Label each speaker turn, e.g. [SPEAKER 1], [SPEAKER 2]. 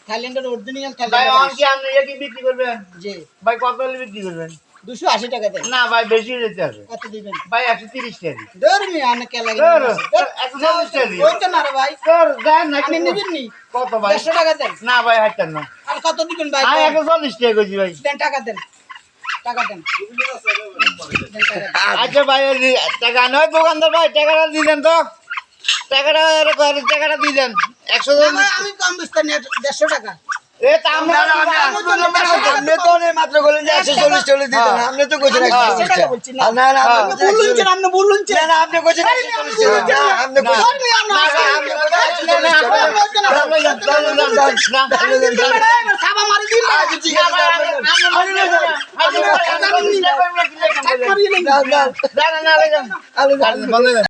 [SPEAKER 1] থাইল্যান্ডের অরিজিনাল
[SPEAKER 2] বিক্রি করবেন
[SPEAKER 1] জি
[SPEAKER 2] ভাই কত বিক্রি করবেন
[SPEAKER 1] 280 টাকাতে
[SPEAKER 2] না ভাই বেশি যেতে আছে
[SPEAKER 1] কত দিবেন
[SPEAKER 2] ভাই 130 টাকা
[SPEAKER 1] ধরমি আনে কে লাগে
[SPEAKER 2] 140 টাকা
[SPEAKER 1] ওই তো না রে ভাই
[SPEAKER 2] তোর দেন না
[SPEAKER 1] আপনি নিবেন নি
[SPEAKER 2] কত ভাই
[SPEAKER 1] 100 টাকা দেন
[SPEAKER 2] না ভাই হাইতেন না
[SPEAKER 1] আর কত দিবেন ভাই
[SPEAKER 2] আমি 140 টাকা কইছি ভাই
[SPEAKER 1] দেন টাকা দেন
[SPEAKER 2] আচ্ছা ভাই টাকা নয় দোকানদার ভাই টাকাটা দিয়ে দেন তো টাকাটা দিয়ে দেন 100
[SPEAKER 1] আমি কম বেচতে নি 150 টাকা
[SPEAKER 2] এ তা আমরা
[SPEAKER 3] আপনি তো মাত্র বলেন যে 140 চলে দিতে না আপনি তো কইছেন 140 টাকা
[SPEAKER 1] বলছি না
[SPEAKER 3] না না
[SPEAKER 1] আপনি বলুন
[SPEAKER 3] না না আপনি কইছেন 140 টাকা আপনি
[SPEAKER 1] সাবা মারি দিন
[SPEAKER 2] না